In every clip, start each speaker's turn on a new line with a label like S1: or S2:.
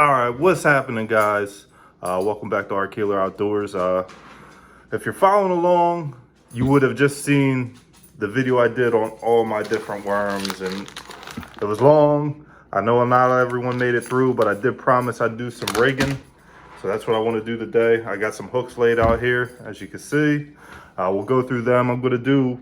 S1: All right, what's happening, guys? Welcome back to Our Killer Outdoors. If you're following along, you would have just seen the video I did on all my different worms, and it was long. I know not everyone made it through, but I did promise I'd do some rigging. So that's what I want to do today. I got some hooks laid out here, as you can see. We'll go through them. I'm going to do,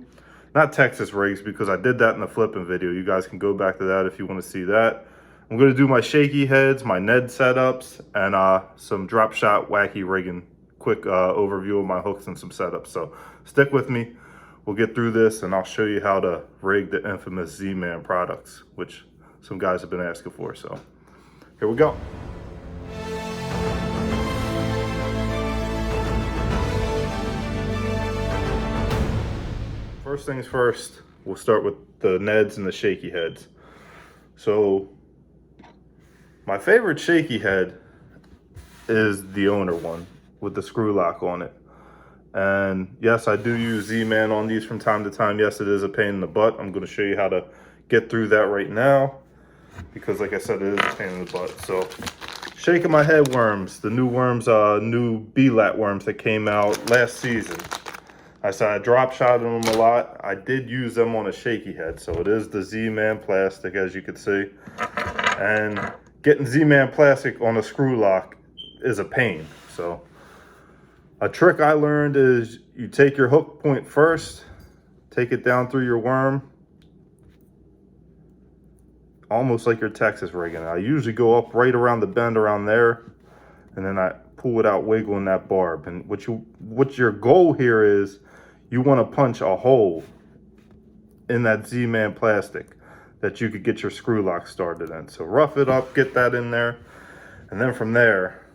S1: not Texas rigs, because I did that in the flipping video. You guys can go back to that if you want to see that. I'm going to do my shaky heads, my Ned setups, and some Dropshot Wacky rigging. Quick overview of my hooks and some setups. So stick with me. We'll get through this, and I'll show you how to rig the infamous Zman products, which some guys have been asking for. So here we go. First things first, we'll start with the Neds and the shaky heads. So my favorite shaky head is the owner one with the screw lock on it. And yes, I do use Z-Man on these from time to time. Yes, it is a pain in the butt. I'm going to show you how to get through that right now, because like I said, it is a pain in the butt. So shaking my head worms, the new worms, new B-lat worms that came out last season. I said I drop shotted them a lot. I did use them on a shaky head. So it is the Z-Man plastic, as you can see. And getting Z-Man plastic on a screw lock is a pain. So a trick I learned is you take your hook point first, take it down through your worm, almost like your Texas rigging. I usually go up right around the bend around there, and then I pull it out, wiggling that barb. And what your goal here is, you want to punch a hole in that Z-Man plastic that you could get your screw lock started in. So rough it up, get that in there, and then from there,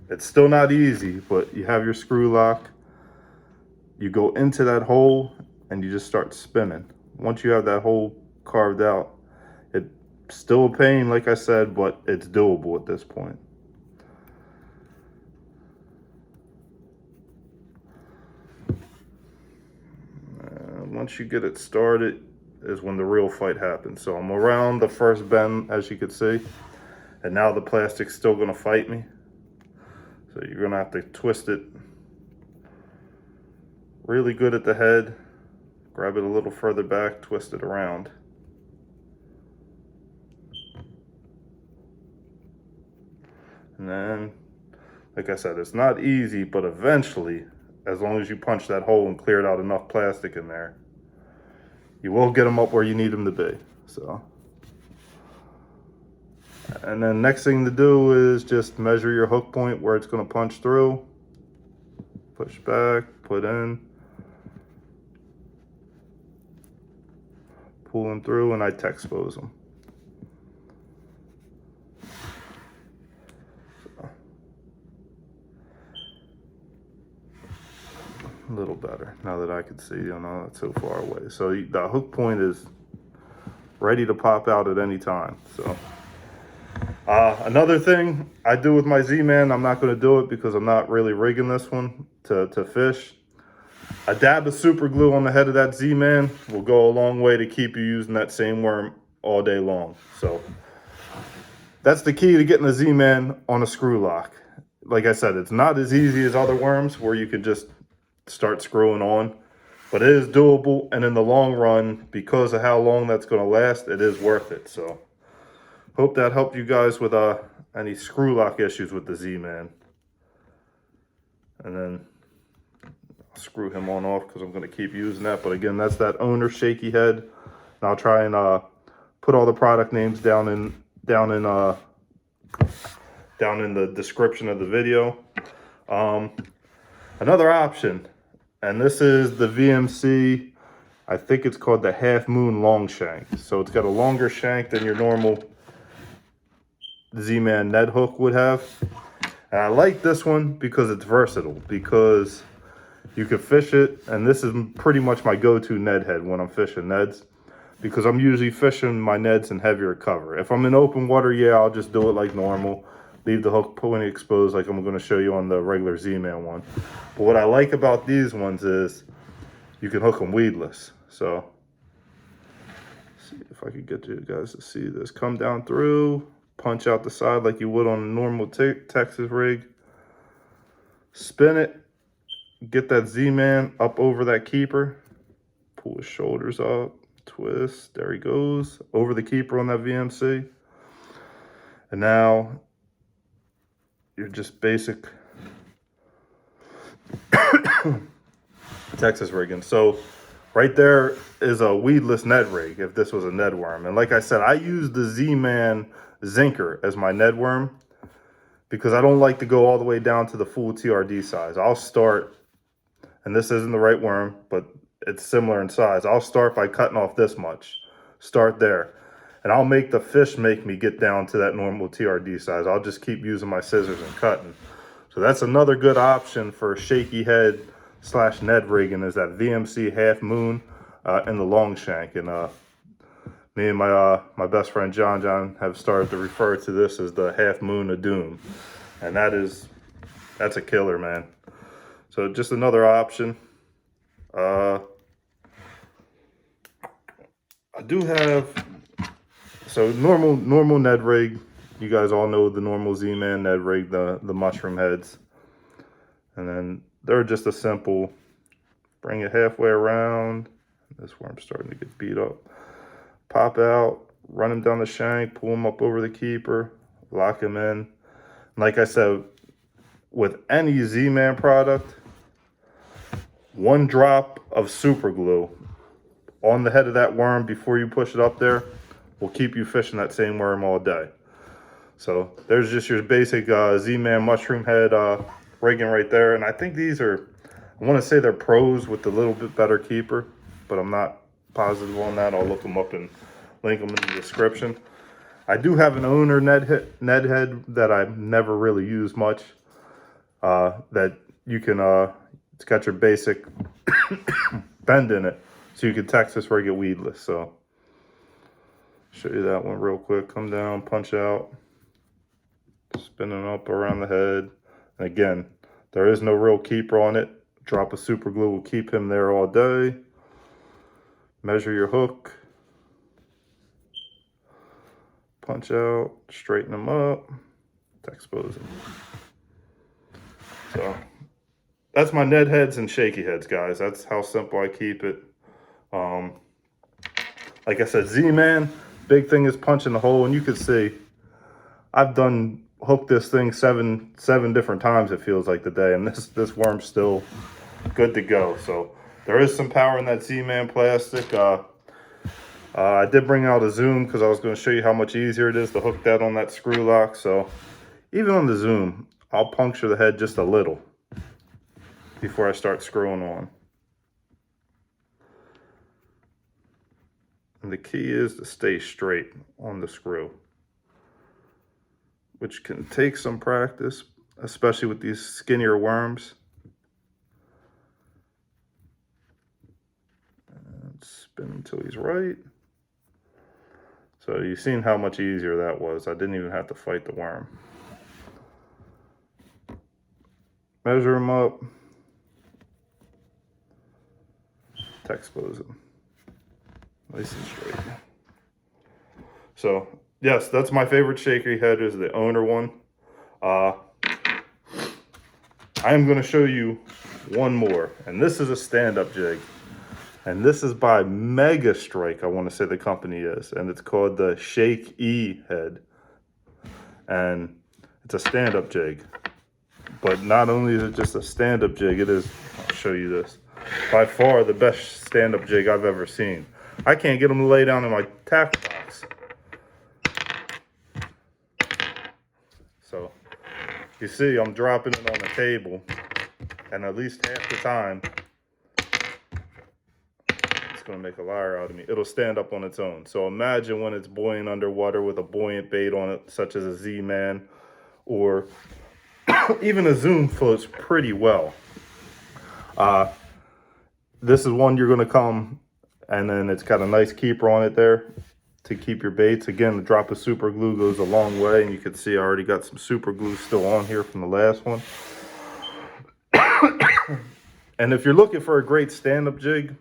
S1: it's still not easy, but you have your screw lock, you go into that hole, and you just start spinning. Once you have that hole carved out, it's still a pain, like I said, but it's doable at this point. Once you get it started is when the real fight happens. So I'm around the first bend, as you can see, and now the plastic's still gonna fight me. So you're gonna have to twist it really good at the head, grab it a little further back, twist it around. And then, like I said, it's not easy, but eventually, as long as you punch that hole and cleared out enough plastic in there, you will get them up where you need them to be. So, and then next thing to do is just measure your hook point where it's going to punch through. Push back, put in, pull them through, and I T-expose them. A little better now that I can see, you know, not so far away. So the hook point is ready to pop out at any time. So another thing I do with my Z-Man, I'm not going to do it because I'm not really rigging this one to fish. A dab of super glue on the head of that Z-Man will go a long way to keep you using that same worm all day long. So that's the key to getting a Z-Man on a screw lock. Like I said, it's not as easy as other worms where you can just start screwing on, but it is doable, and in the long run, because of how long that's going to last, it is worth it. So hope that helped you guys with any screw lock issues with the Z-Man. And then I'll screw him on off because I'm going to keep using that. But again, that's that owner shaky head, and I'll try and put all the product names down in the description of the video. Another option, and this is the VMC, I think it's called the Half Moon Long Shank. So it's got a longer shank than your normal Z-Man Ned hook would have. And I like this one because it's versatile, because you can fish it, and this is pretty much my go-to Ned head when I'm fishing Neds, because I'm usually fishing my Neds in heavier cover. If I'm in open water, yeah, I'll just do it like normal. Leave the hook point exposed like I'm going to show you on the regular Z-Man one. But what I like about these ones is you can hook them weedless. So, see if I could get you guys to see this. Come down through, punch out the side like you would on a normal Texas rig. Spin it, get that Z-Man up over that keeper, pull his shoulders up, twist, there he goes, over the keeper on that VMC. And now you're just basic Texas rigging. So right there is a weedless Ned rig if this was a Ned worm. And like I said, I use the Z-Man Zinker as my Ned worm because I don't like to go all the way down to the full TRD size. I'll start, and this isn't the right worm, but it's similar in size. I'll start by cutting off this much. Start there. And I'll make the fish make me get down to that normal TRD size. I'll just keep using my scissors and cutting. So that's another good option for shaky head / Ned rigging is that VMC half moon and the long shank. And me and my best friend John have started to refer to this as the half moon of doom. And that's a killer, man. So just another option. I do have, so normal Ned rig. You guys all know the normal Z-Man Ned rig, the mushroom heads. And then they're just a simple, bring it halfway around. This worm's starting to get beat up. Pop out, run him down the shank, pull him up over the keeper, lock him in. And like I said, with any Z-Man product, 1 drop of super glue on the head of that worm before you push it up there will keep you fishing that same worm all day. So there's just your basic Z-Man mushroom head rigging right there. And I think these are, I want to say they're pros with the little bit better keeper, but I'm not positive on that. I'll look them up and link them in the description. I do have an owner Ned head that I've never really used much. That you can, it's got your basic bend in it, so you can Texas rig it weedless. So show you that one real quick. Come down, punch out, spinning up around the head. And again, there is no real keeper on it. Drop of super glue will keep him there all day. Measure your hook. Punch out, straighten them up, expose them. So that's my Ned heads and shaky heads, guys. That's how simple I keep it. Like I said, Z-Man, big thing is punching the hole. And you can see, I've hooked this thing seven different times, it feels like, today. And this worm's still good to go. So there is some power in that Z-Man plastic. I did bring out a zoom because I was going to show you how much easier it is to hook that on that screw lock. So even on the zoom, I'll puncture the head just a little before I start screwing on. And the key is to stay straight on the screw, which can take some practice, especially with these skinnier worms. And spin until he's right. So you've seen how much easier that was. I didn't even have to fight the worm. Measure him up. Expose him. Nice and straight. So yes, that's my favorite shaky head, is the owner one. I am going to show you one more, and this is a stand-up jig. And this is by Mega Strike, I want to say the company is. And it's called the Shakey head. And it's a stand-up jig. But not only is it just a stand-up jig, it is, I'll show you this, by far the best stand-up jig I've ever seen. I can't get them to lay down in my tackle box. So, you see, I'm dropping it on the table. And at least half the time, going to make a liar out of me. It'll stand up on its own. So imagine when it's buoying underwater with a buoyant bait on it, such as a Z-Man, or even a Zoom floats pretty well. This is one you're going to come, and then it's got a nice keeper on it there to keep your baits. Again, the drop of super glue goes a long way, and you can see I already got some super glue still on here from the last one. And if you're looking for a great stand-up jig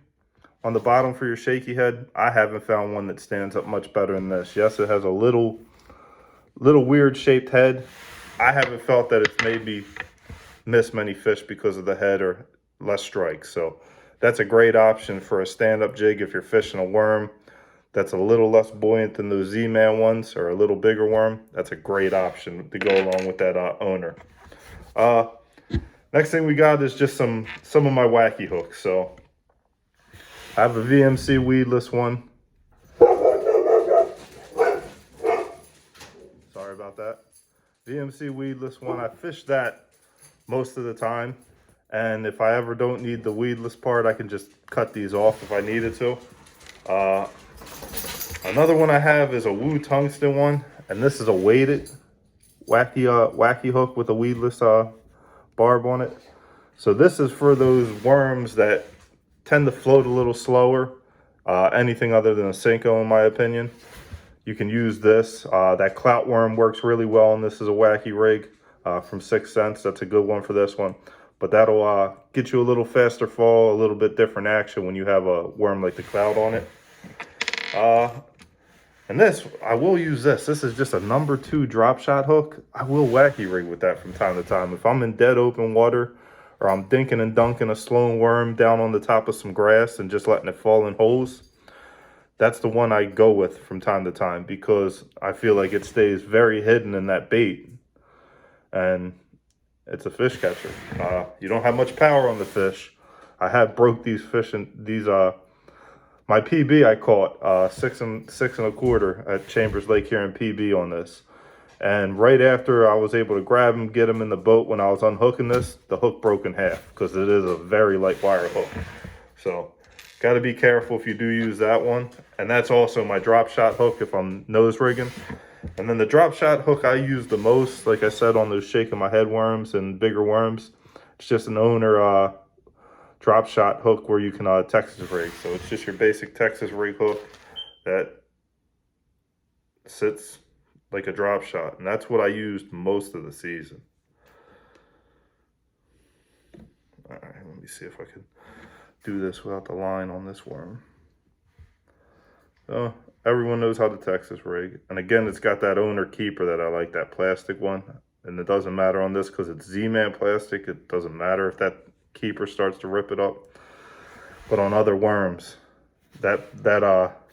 S1: on the bottom for your shaky head, I haven't found one that stands up much better than this. Yes, it has a little Little weird shaped head. I haven't felt that it's made me miss many fish because of the head or less strikes. So that's a great option for a stand-up jig if you're fishing a worm that's a little less buoyant than those Z-Man ones, or a little bigger worm. That's a great option to go along with that owner. Next thing we got is just some of my wacky hooks. So I have a VMC weedless one. Sorry about that. VMC weedless one. I fish that most of the time. And if I ever don't need the weedless part, I can just cut these off if I needed to. Another one I have is a Tungsten one. And this is a weighted wacky hook with a weedless barb on it. So this is for those worms that tend to float a little slower. Anything other than a Senko, in my opinion. You can use this. That clout worm works really well, and this is a wacky rig from 6 cents. That's a good one for this one. But that'll get you a little faster fall, a little bit different action when you have a worm like the clout on it. And this, I will use this. This is just a number 2 drop shot hook. I will wacky rig with that from time to time. If I'm in dead open water, or I'm dinking and dunking a slow worm down on the top of some grass and just letting it fall in holes, that's the one I go with from time to time, because I feel like it stays very hidden in that bait. And it's a fish catcher. You don't have much power on the fish. I have broke these fish, and these my PB I caught 6 1/4 at Chambers Lake here in PB on this. And right after I was able to grab him, get him in the boat, when I was unhooking this, the hook broke in half, because it is a very light wire hook. So got to be careful if you do use that one. And that's also my drop shot hook if I'm nose rigging. And then the drop shot hook I use the most, like I said, on those shaking my head worms and bigger worms. It's just an owner drop shot hook where you can Texas rig. So it's just your basic Texas rig hook that sits like a drop shot, and that's what I used most of the season. All right, let me see if I can do this without the line on this worm. So everyone knows how to Texas rig, and again, it's got that owner keeper that I like, that plastic one. And it doesn't matter on this because it's Z-Man plastic. It doesn't matter if that keeper starts to rip it up. But on other worms, that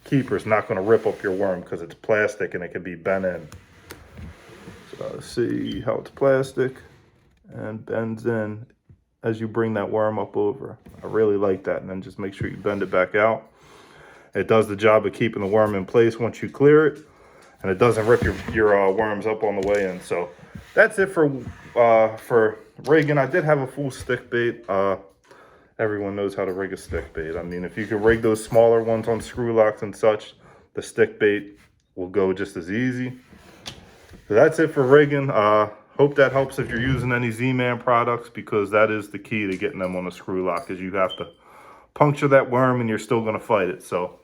S1: keeper is not going to rip up your worm because it's plastic and it can be bent in. So see how it's plastic and bends in as you bring that worm up over. I really like that. And then just make sure you bend it back out. It does the job of keeping the worm in place once you clear it, and it doesn't rip your worms up on the way in. So that's it for rigging. I did have a full stick bait. Everyone knows how to rig a stick bait. I mean, if you can rig those smaller ones on screw locks and such, the stick bait will go just as easy. So that's it for rigging. Hope that helps if you're using any Z-Man products, because that is the key to getting them on a screw lock, is you have to puncture that worm and you're still going to fight it. So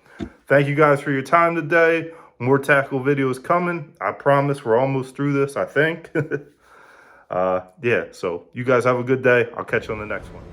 S1: thank you guys for your time today. More tackle videos coming. I promise we're almost through this, I think. Yeah, so you guys have a good day. I'll catch you on the next one.